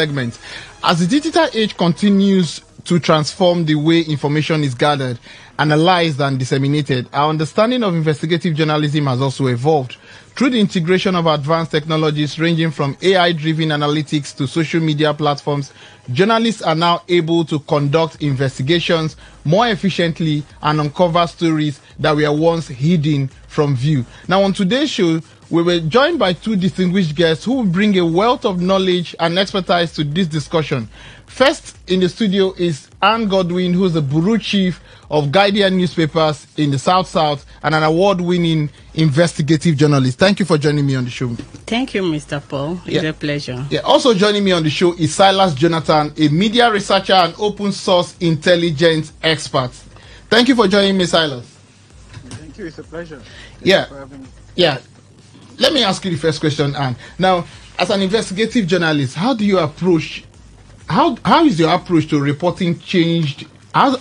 segment. As the digital age continues to transform the way information is gathered, analyzed, and disseminated, our understanding of investigative journalism has also evolved. Through the integration of advanced technologies ranging from AI-driven analytics to social media platforms, journalists are now able to conduct investigations more efficiently and uncover stories that were once hidden from view. Now, on today's show, we were joined by two distinguished guests who will bring a wealth of knowledge and expertise to this discussion. First in the studio is Ann Godwin, who is the bureau chief of Guardian newspapers in the South and an award-winning investigative journalist. Thank you for joining me on the show. Thank you, Mr. Paul. It's a pleasure. Yeah. Also joining me on the show is Silas Jonathan, a media researcher and open source intelligence expert. Thank you for joining me, Silas. Thank you. It's a pleasure. Yeah. Let me ask you the first question, Anne. Now, as an investigative journalist, how is your approach to reporting changed? I'm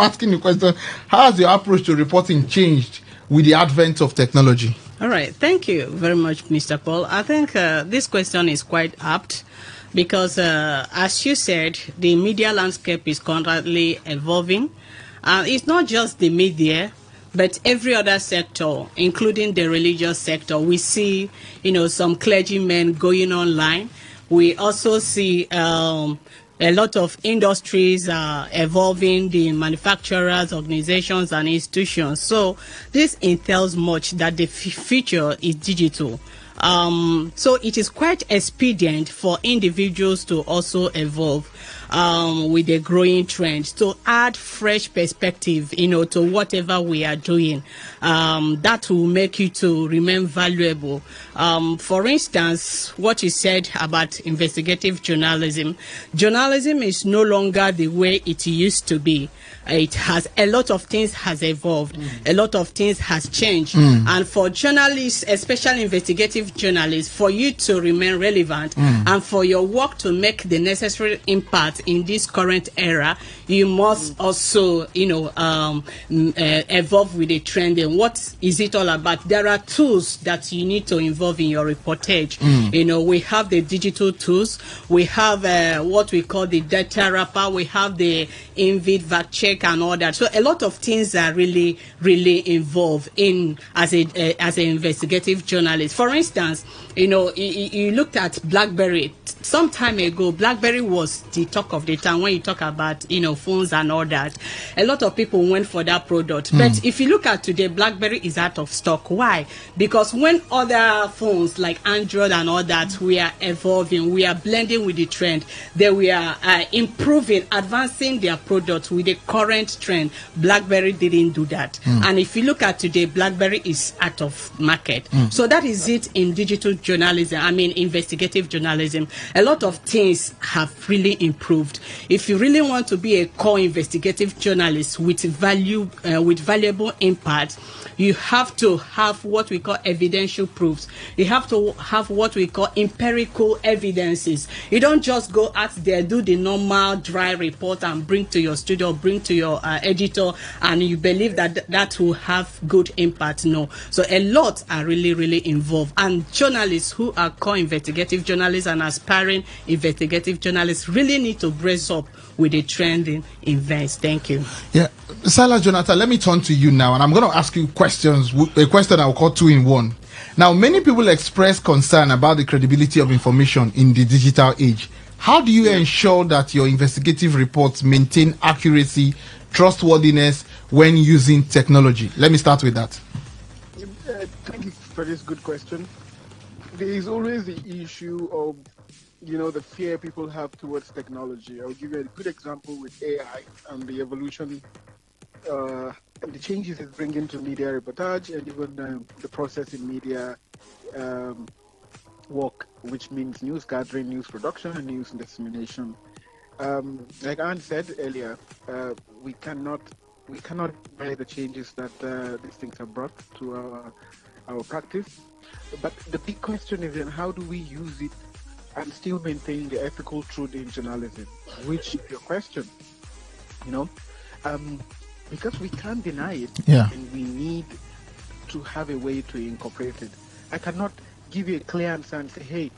asking the question. How has your approach to reporting changed with the advent of technology? All right. Thank you very much, Mr. Paul. I think this question is quite apt because, as you said, the media landscape is constantly evolving. It's not just the media, but every other sector, including the religious sector. We see, some clergymen going online. We also see a lot of industries evolving, the manufacturers, organizations, and institutions. So this entails much that the future is digital. So it is quite expedient for individuals to also evolve with the growing trend, to add fresh perspective, to whatever we are doing. That will make you to remain valuable. For instance, what you said about investigative journalism. Journalism is no longer the way it used to be. It has a lot of things has evolved. A lot of things has changed. And for journalists, especially investigative journalists, for you to remain relevant and for your work to make the necessary impact in this current era, you must also, evolve with the trend. And what is it all about? There are tools that you need to involve in your reportage. We have the digital tools. We have what we call the data wrapper. We have the invid fact check and all that. So a lot of things are really, really involved in as an investigative journalist. For instance, you looked at BlackBerry. Some time ago, BlackBerry was the talk of the town when you talk about, phones and all that. A lot of people went for that product. But if you look at today, BlackBerry is out of stock. Why? Because when other phones like Android and all that, we are evolving, we are blending with the trend, they were improving, advancing their product with the current trend. BlackBerry didn't do that. And if you look at today, BlackBerry is out of market. So that is it in digital journalism, investigative journalism. A lot of things have really improved. If you really want to be a core investigative journalist with valuable impact, you have to have what we call evidential proofs. You have to have what we call empirical evidences. You don't just go out there, do the normal dry report and bring to your studio, bring to your editor, and you believe that will have good impact. No. So a lot are really, really involved. And journalists who are core investigative journalists and aspiring investigative journalists really need to brace up with the trending events. Thank you. Yeah. Silas Jonathan, let me turn to you now, and I'm going to ask you questions, a question I'll call 2 in 1. Now, many people express concern about the credibility of information in the digital age. How do you ensure that your investigative reports maintain accuracy, trustworthiness when using technology? Let me start with that. Thank you for this good question. There is always the issue of, the fear people have towards technology. I'll give you a good example with AI and the evolution, and the changes it's bringing to media reportage and even the process in media work, which means news gathering, news production, and news dissemination. Like Ann said earlier, we cannot bear the changes that these things have brought to our practice. But the big question is then how do we use it and still maintain the ethical truth in journalism, which is your question, because we can't deny it, and we need to have a way to incorporate it. I cannot give you a clear answer and say, hey,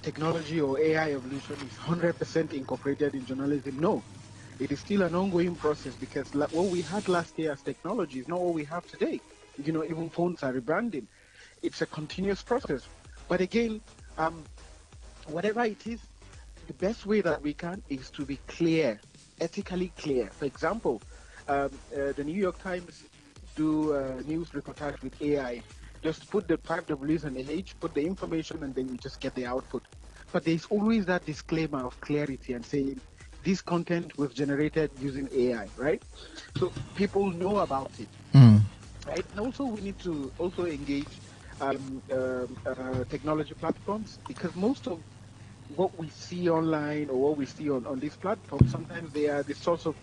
technology or AI evolution is 100% incorporated in journalism. No, it is still an ongoing process because what we had last year as technology is not what we have today. Even phones are rebranding. It's a continuous process. But again, whatever it is, the best way that we can is to be clear, ethically clear. For example, the New York Times do news reportage with AI. Just put the 5Ws and the H, put the information, and then you just get the output. But there's always that disclaimer of clarity and saying, this content was generated using AI, right? So people know about it, right? And also we need to also engage technology platforms, because most of what we see online or what we see on these platforms, sometimes they are the source of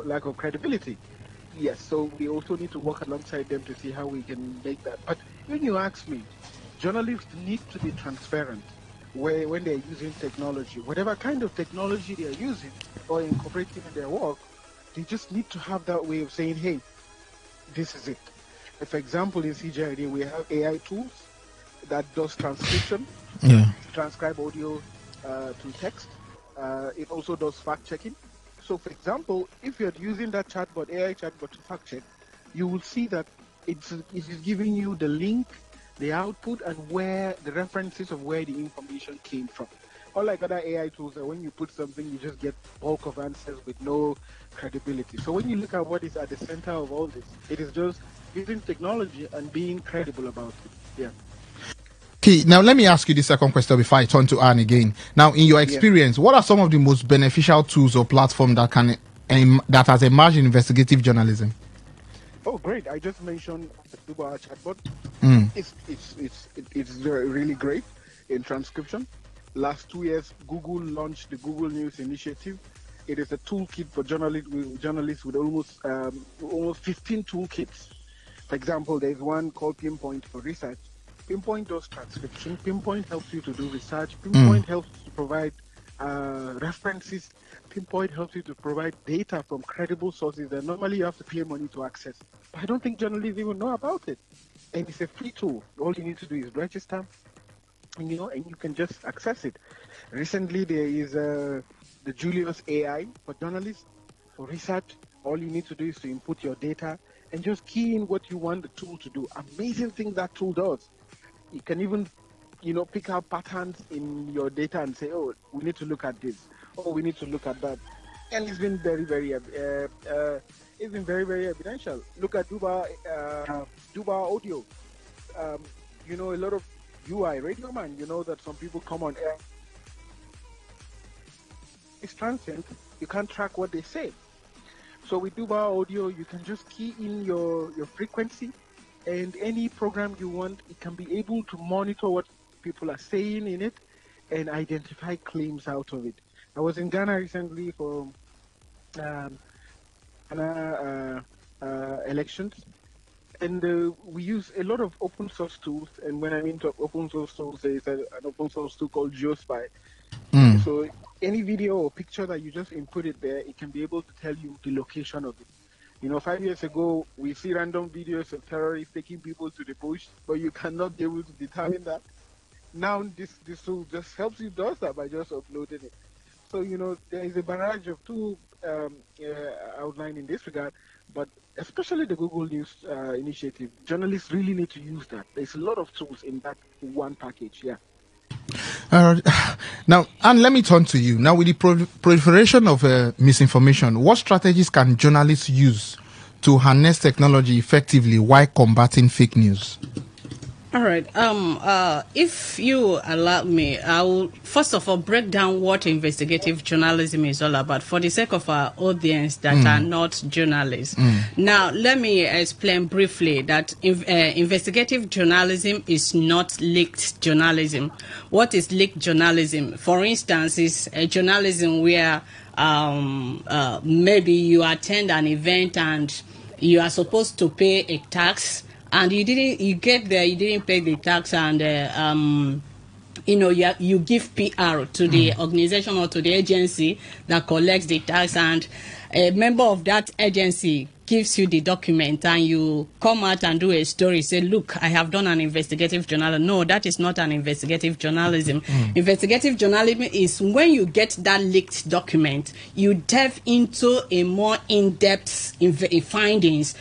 lack of credibility. Yes, so we also need to work alongside them to see how we can make that. But when you ask me, journalists need to be transparent when they're using technology. Whatever kind of technology they're using or incorporating in their work, they just need to have that way of saying, hey, this is it. For example, in CJID, we have AI tools that does transcription, transcribe audio to text. It also does fact-checking. So, for example, if you're using that chatbot, AI chatbot to fact-check, you will see that it is giving you the link, the output, and where the references of where the information came from. Unlike other AI tools, that when you put something, you just get bulk of answers with no credibility. So when you look at what is at the center of all this, it is just using technology and being credible about it. Yeah. Okay, now let me ask you the second question before I turn to Ann again. Now, in your experience, what are some of the most beneficial tools or platforms that has emerged in investigative journalism? Oh, great! I just mentioned the Duba chatbot. It's really great in transcription. Last 2 years, Google launched the Google News Initiative. It is a toolkit for journalists with almost 15 toolkits. For example, there's one called Pinpoint for research. Pinpoint does transcription. Pinpoint helps you to do research. Pinpoint helps to provide references. Pinpoint helps you to provide data from credible sources that normally you have to pay money to access. But I don't think journalists even know about it. And it's a free tool. All you need to do is register, and you can just access it. Recently, there is the Julius AI for journalists, for research. All you need to do is to input your data and just key in what you want the tool to do. Amazing thing that tool does. You can even, pick out patterns in your data and say, oh, we need to look at this. Oh, we need to look at that. And it's been very, very, very evidential. Look at Duba Audio. A lot of UI radio man, that some people come on air. It's transient. You can't track what they say. So with Duba Audio, you can just key in your frequency, and any program you want, it can be able to monitor what people are saying in it and identify claims out of it. I was in Ghana recently for elections, and we use a lot of open source tools. And when I mean open source tools, there is an open source tool called GeoSpy. So any video or picture that you just input it there, it can be able to tell you the location of it. 5 years ago, we see random videos of terrorists taking people to the bush, but you cannot be able to determine that. Now, this tool just helps you do that by just uploading it. So, there is a barrage of tools outlined in this regard, but especially the Google News Initiative. Journalists really need to use that. There's a lot of tools in that one package, yeah. Now, Ann, let me turn to you. Now, with the proliferation of misinformation, what strategies can journalists use to harness technology effectively while combating fake news? All right. If you allow me, I will first of all break down what investigative journalism is all about for the sake of our audience that are not journalists. Now, let me explain briefly that investigative journalism is not leaked journalism. What is leaked journalism? For instance, is a journalism where maybe you attend an event and you are supposed to pay a tax, and you get there, you didn't pay the tax, and you give PR to the organization or to the agency that collects the tax, and a member of that agency gives you the document and you come out and do a story, say, look, I have done an investigative journalism. No, that is not an investigative journalism. Investigative journalism is when you get that leaked document, you delve into a more in-depth findings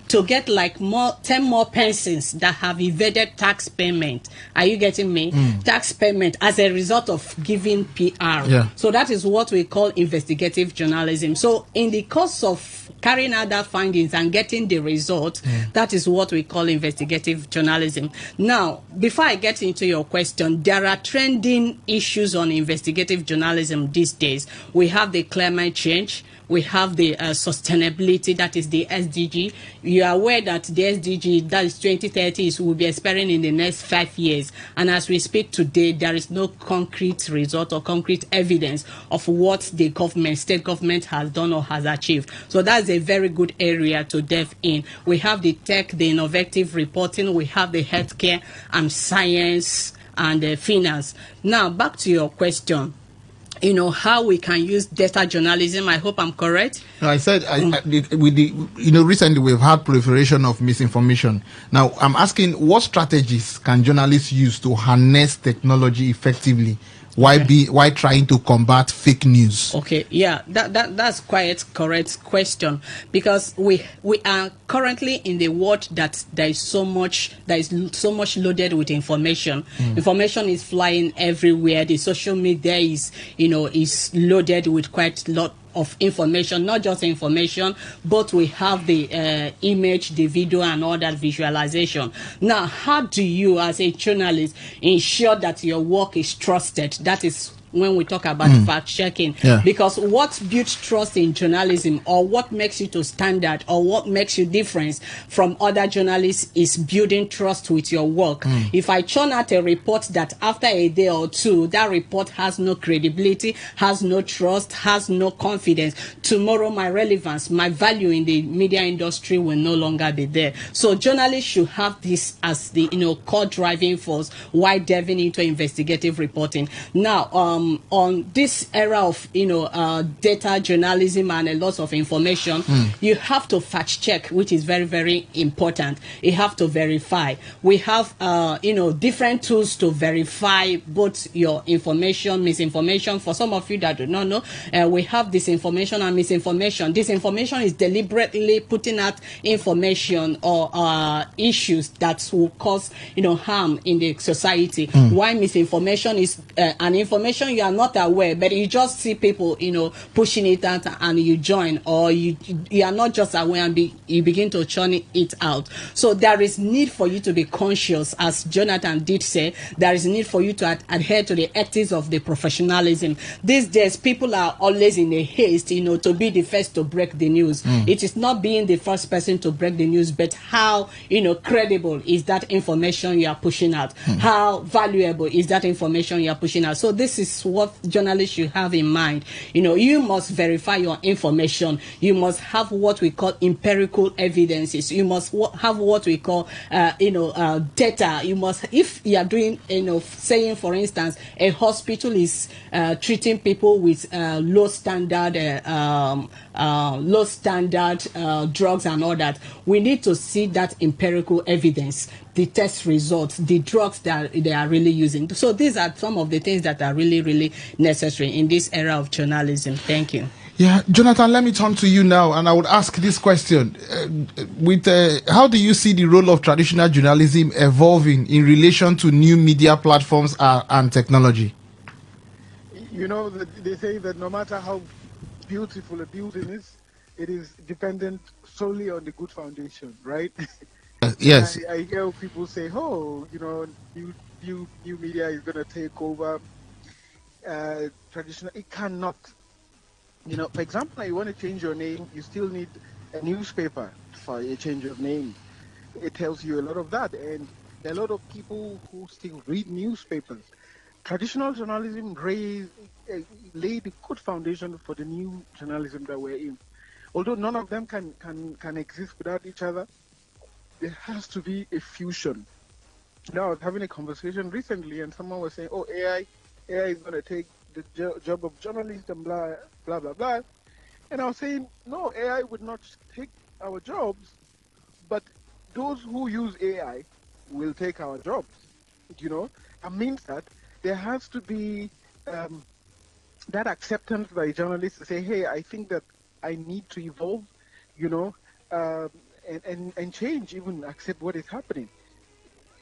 to get like 10 more persons that have evaded tax payment. Are you getting me? Tax payment as a result of giving PR. Yeah. So that is what we call investigative journalism. So in the course of carrying out that findings and getting the result, that is what we call investigative journalism. Now, before I get into your question, there are trending issues on investigative journalism these days. We have the climate change. We have the sustainability, that is the SDG. You are aware that the SDG, that is 2030, will be expiring in the next 5 years. And as we speak today, there is no concrete result or concrete evidence of what the government, state government has done or has achieved. So that's a very good area to delve in. We have the tech, the innovative reporting, we have the healthcare and science and finance. Now, back to your question. How we can use data journalism. I hope I'm correct. No, I said with the recently we've had proliferation of misinformation. Now I'm asking, what strategies can journalists use to harness technology effectively? Why trying to combat fake news? Okay, yeah, that's quite correct question, because we are currently in the world that is so much loaded with information. Information is flying everywhere. The social media is loaded with quite a lot of information, not just information, but we have the image, the video, and all that visualization. Now, how do you, as a journalist, ensure that your work is trusted? That is when we talk about fact checking. Yeah. Because what builds trust in journalism, or what makes you to stand out, or what makes you different from other journalists, is building trust with your work. If I churn out a report that after a day or two, that report has no credibility, has no trust, has no confidence, tomorrow my relevance, my value in the media industry will no longer be there. So journalists should have this as the core driving force while delving into investigative reporting. Now, on this era of data journalism and a lot of information, you have to fact check, which is very, very important. You have to verify. We have different tools to verify both your information, misinformation. For some of you that do not know, we have disinformation and misinformation. Disinformation is deliberately putting out information or issues that will cause harm in the society. Why misinformation is an information you are not aware, but you just see people pushing it out and you join, or you are not just aware and you begin to churn it out. So there is need for you to be conscious, as Jonathan did say. There is need for you to adhere to the ethics of the professionalism. These days people are always in a haste to be the first to break the news. It is not being the first person to break the news, but how credible is that information you are pushing out, how valuable is that information you are pushing out. So this is what journalists should have in mind. You must verify your information. You must have what we call empirical evidences. You must have what we call data. You must, if you are doing saying, for instance, a hospital is treating people with low standard drugs and all that, we need to see that empirical evidence, the test results, the drugs that they are really using. So these are some of the things that are really, really necessary in this era of journalism. Thank you. Yeah, Jonathan, let me turn to you now, and I would ask this question: how do you see the role of traditional journalism evolving in relation to new media platforms and technology? They say that no matter how beautiful a building is, it is dependent solely on the good foundation, right? Yes. I hear people say, new media is going to take over traditional. It cannot. For example, you want to change your name, you still need a newspaper for a change of name. It tells you a lot of that, and there are a lot of people who still read newspapers. Traditional journalism laid a good foundation for the new journalism that we're in. Although none of them can exist without each other, there has to be a fusion. I was having a conversation recently, and someone was saying, AI is going to take the job of journalists and blah, blah, blah, blah. And I was saying, no, AI would not take our jobs, but those who use AI will take our jobs. That means that there has to be that acceptance by journalists to say, hey, I think that I need to evolve, you know, um, and change, even accept what is happening.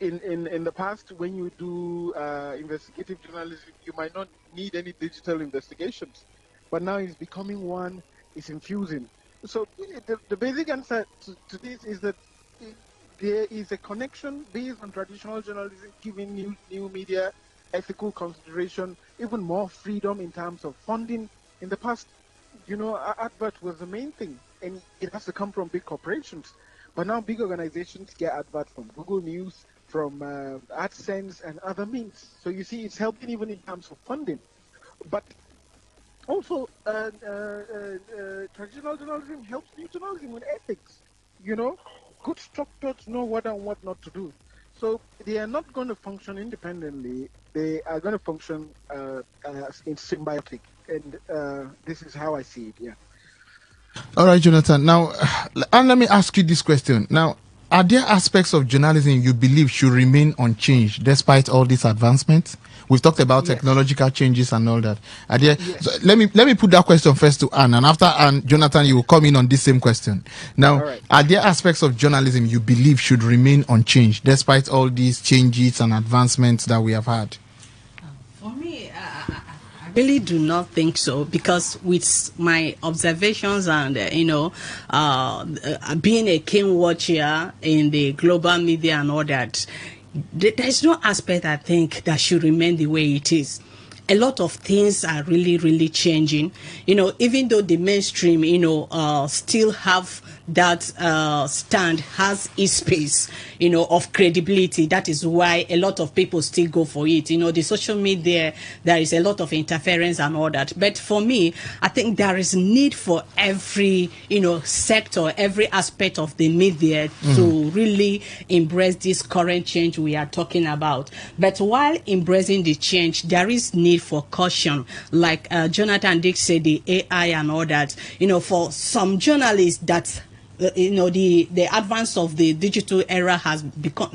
In the past, when you do investigative journalism, you might not need any digital investigations, but now it's becoming one. It's infusing. So the basic answer to this is that there is a connection based on traditional journalism, giving new media ethical consideration, even more freedom in terms of funding. In the past, advert was the main thing, and it has to come from big corporations. But now big organizations get advert from Google News, from AdSense, and other means. So you see, it's helping even in terms of funding. But also, traditional journalism helps new journalism with ethics. Good structure to know what and what not to do. So they are not going to function independently. They are going to function in symbiotic, and this is how I see it. Yeah. All right, Jonathan. Now, and let me ask you this question. Now, are there aspects of journalism you believe should remain unchanged despite all these advancements? We've talked about technological changes and all that. Are there? Yes. So let me put that question first to Ann, and after Ann, Jonathan, you will come in on this same question. Now, right. Are there aspects of journalism you believe should remain unchanged despite all these changes and advancements that we have had? For me, I really do not think so, because with my observations and being a keen watcher in the global media and all that, there's no aspect I think that should remain the way it is. A lot of things are really, really changing. Even though the mainstream, still have that stand, has its space, of credibility. That is why a lot of people still go for it. The social media, there is a lot of interference and all that. But for me, I think there is need for every, sector, every aspect of the media to really embrace this current change we are talking about. But while embracing the change, there is need for caution. Like Jonathan Dick said, the AI and all that. For some journalists that the advance of the digital era has become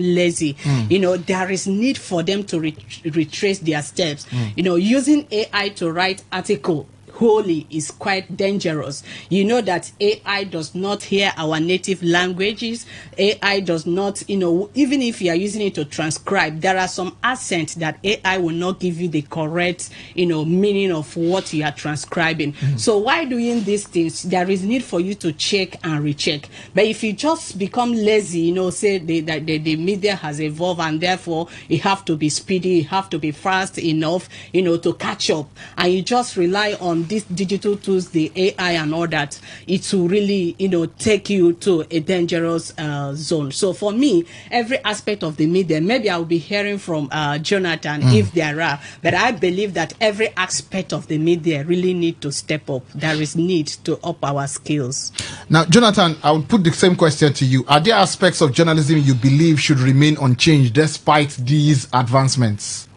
lazy. There is need for them to retrace their steps. Using AI to write article wholly is quite dangerous. That AI does not hear our native languages. AI does not, even if you are using it to transcribe, there are some accents that AI will not give you the correct, meaning of what you are transcribing. So while doing these things, there is need for you to check and recheck. But if you just become lazy, say the media has evolved and therefore you have to be speedy, you have to be fast enough, to catch up, and you just rely on these digital tools, the AI and all that, it will really, take you to a dangerous zone. So for me, every aspect of the media, maybe I'll be hearing from Jonathan if there are, but I believe that every aspect of the media really need to step up. There is need to up our skills. Now, Jonathan, I would put the same question to you. Are there aspects of journalism you believe should remain unchanged despite these advancements?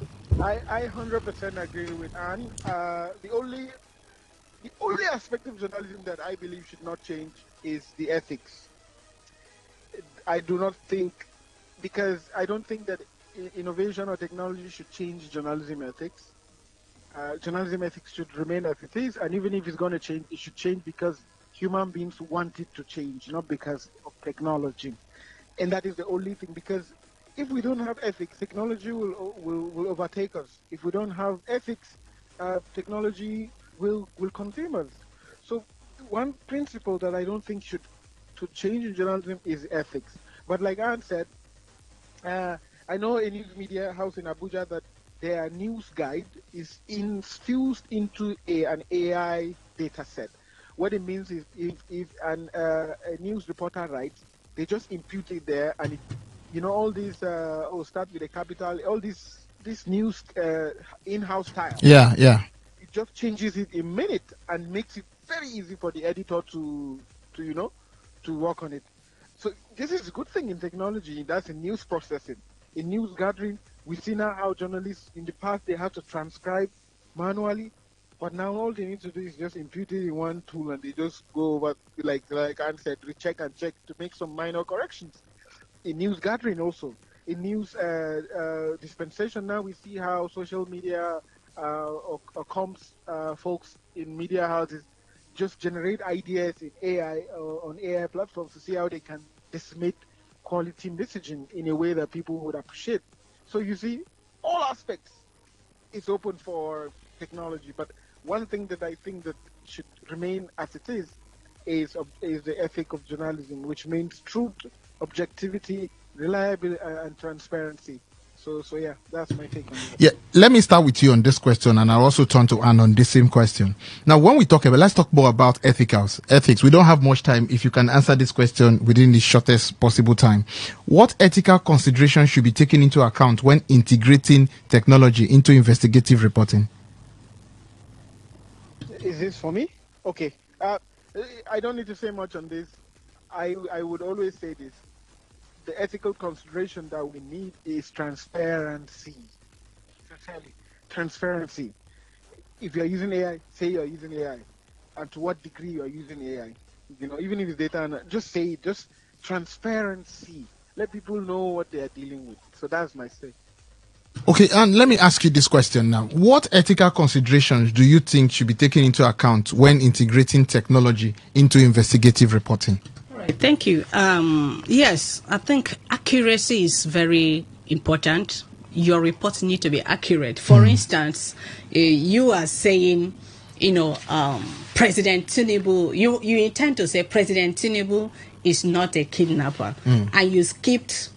I 100% agree with Ann. The only aspect of journalism that I believe should not change is the ethics. I do not think, because I don't think that innovation or technology should change journalism ethics. Journalism ethics should remain as it is, and even if it's going to change, it should change because human beings want it to change, not because of technology. And that is the only thing, because if we don't have ethics, technology will overtake us. If we don't have ethics, technology will consume us. So one principle that I don't think should to change in journalism is ethics. But like Ann said, I know a news media house in Abuja that their news guide is infused into an AI data set. What it means is if a news reporter writes, they just impute it there, and all these start with a capital, all this news in-house style. Yeah. It just changes it in a minute and makes it very easy for the editor to work on it. So this is a good thing in technology. That's in news processing. In news gathering, we see now how journalists in the past, they have to transcribe manually. But now all they need to do is just impute it in one tool, and they just go over, like Ann said, recheck and check to make some minor corrections. In news gathering also, in news dispensation, now we see how social media or comms folks in media houses just generate ideas in AI on AI platforms to see how they can disseminate quality messaging in a way that people would appreciate. So you see, all aspects is open for technology, but one thing that I think that should remain as it is the ethic of journalism, which means truth, objectivity, reliability, and transparency. So yeah, that's my take on it. Yeah, let me start with you on this question, and I'll also turn to Ann on this same question. Now, when we talk about, let's talk more about ethics. We don't have much time. If you can answer this question within the shortest possible time, what ethical considerations should be taken into account when integrating technology into investigative reporting? Is this for me? Okay. I don't need to say much on this. I would always say this. The ethical consideration that we need is transparency. Sincerely, transparency. If you're using AI, say you're using AI, and to what degree you're using AI. Even if it's data, just say it. Just transparency. Let people know what they are dealing with. So that's my say. Okay, and let me ask you this question now. What ethical considerations do you think should be taken into account when integrating technology into investigative reporting? Thank you. Yes, I think accuracy is very important. Your reports need to be accurate. For instance, you are saying, President Tinubu, you intend to say President Tinubu is not a kidnapper, and you skipped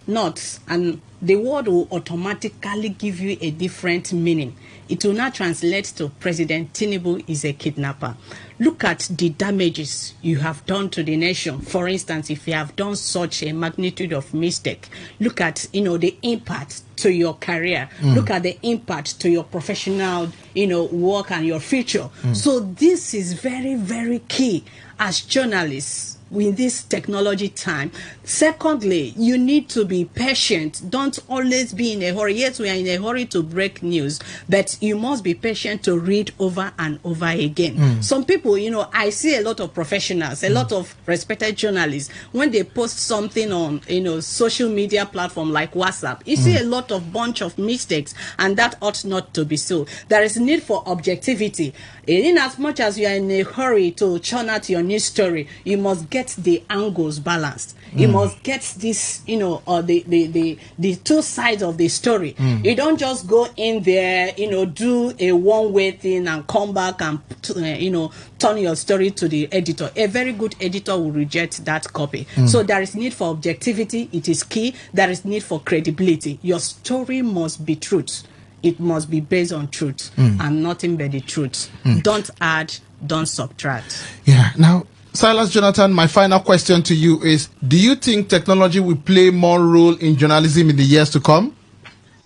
not, and the word will automatically give you a different meaning. It will not translate to President Tinubu is a kidnapper. Look at the damages you have done to the nation. For instance, if you have done such a magnitude of mistake, look at, the impact to your career. Look at the impact to your professional, work and your future. So this is very, very key as journalists in this technology time. Secondly, you need to be patient. Don't always be in a hurry. Yes, we are in a hurry to break news, but you must be patient to read over and over again. Some people, I see a lot of professionals, a lot of respected journalists, when they post something on, social media platform like WhatsApp, you see a lot of bunch of mistakes, and that ought not to be so. There is need for objectivity. In as much as you are in a hurry to churn out your news story, you must get the angles balanced. You must get this, the two sides of the story. You don't just go in there, do a one-way thing and come back and, turn your story to the editor. A very good editor will reject that copy. So there is need for objectivity. It is key. There is need for credibility. Your story must be truth. It must be based on truth and nothing but the truth. Don't add, don't subtract. Yeah. Now, Silas Jonathan, my final question to you is, do you think technology will play more role in journalism in the years to come?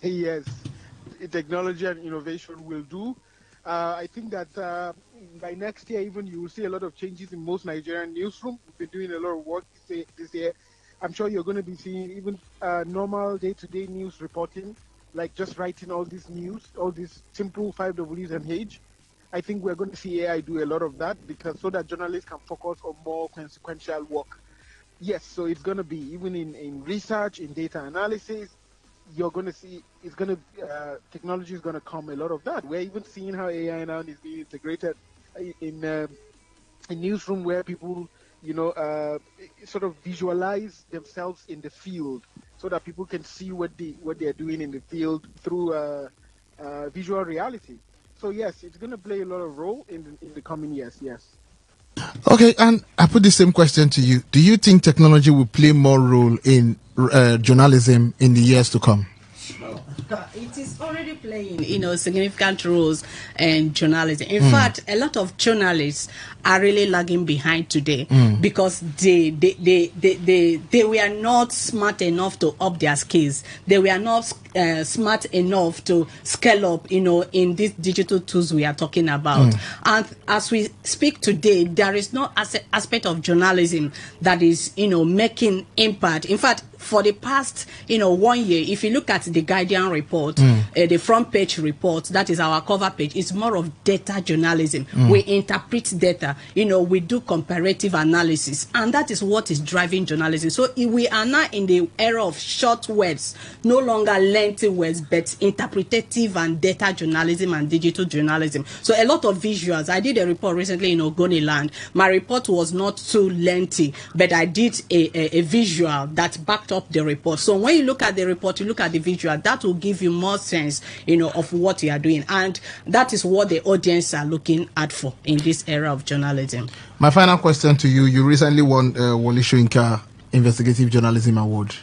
Yes, technology and innovation will do. I think that by next year, even, you will see a lot of changes in most Nigerian newsrooms. We've been doing a lot of work this year. I'm sure you're going to be seeing even normal day-to-day news reporting, like just writing all this news, all these simple 5 Ws and H. I think we're going to see AI do a lot of that, because so that journalists can focus on more consequential work. Yes, so it's going to be, even in research, in data analysis, you're going to see technology is going to come a lot of that. We're even seeing how AI now is being integrated in newsroom, where people, sort of visualize themselves in the field, so that people can see what they are doing in the field through visual reality. So yes, it's going to play a lot of role in the coming years. Yes. Okay, and I put the same question to you. Do you think technology will play more role in journalism in the years to come? It is already playing, significant roles in journalism. In fact, a lot of journalists are really lagging behind today because they were not smart enough to up their skills. They were not smart enough to scale up, in these digital tools we are talking about. And as we speak today, there is no aspect of journalism that is, making impact. In fact, for the past, 1 year, if you look at the Guardian report, the front page report, that is our cover page, it's more of data journalism. We interpret data, we do comparative analysis, and that is what is driving journalism. So we are now in the era of short words, no longer lengthy words, but interpretative and data journalism and digital journalism. So a lot of visuals. I did a report recently in Ogoniland. My report was not too lengthy, but I did a visual that backed up the report. So when you look at the report, you look at the visual, that will give you more sense, of what you are doing. And that is what the audience are looking at for in this era of journalism. My final question to you. You recently won Wole Soyinka Investigative Journalism Award.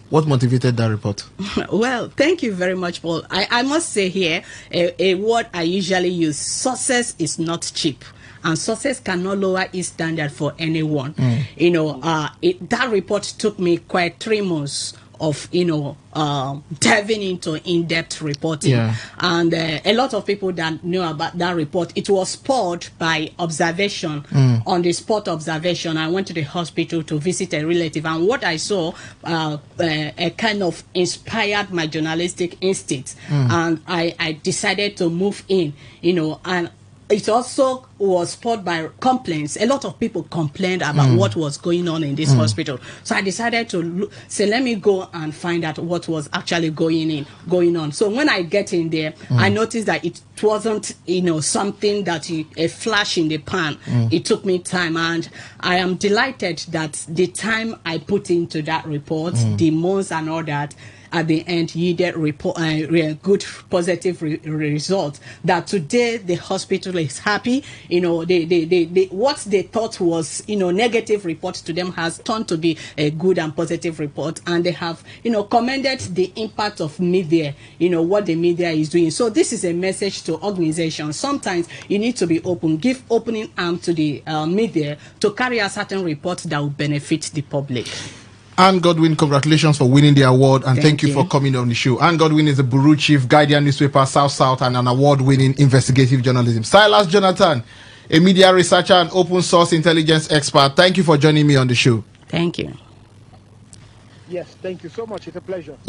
What motivated that report? Well, thank you very much, Paul. I must say here, a word I usually use: success is not cheap. And success cannot lower its standard for anyone. That report took me quite 3 months of, diving into in-depth reporting. Yeah. And a lot of people that know about that report, it was spurred by observation, on the spot observation. I went to the hospital to visit a relative, and what I saw kind of inspired my journalistic instincts. And I decided to move in, and it also was spurred by complaints. A lot of people complained about what was going on in this hospital. So I decided to say, let me go and find out what was actually going on. So when I get in there, I noticed that it wasn't, something that a flash in the pan. It took me time, and I am delighted that the time I put into that report, the months and all that, at the end yielded good positive results. That today the hospital is happy. They what they thought was negative report to them has turned to be a good and positive report, and they have commended the impact of media. What the media is doing. So this is a message to organizations. Sometimes you need to be open, give opening arm to the media to carry out certain reports that will benefit the public. Ann Godwin, congratulations for winning the award, and thank you for coming on the show. Ann Godwin is a Bureau Chief, Guardian newspaper, South, and an award-winning investigative journalism. Silas Jonathan, a media researcher and open source intelligence expert. Thank you for joining me on the show. Thank you. Yes, thank you so much. It's a pleasure. Yeah.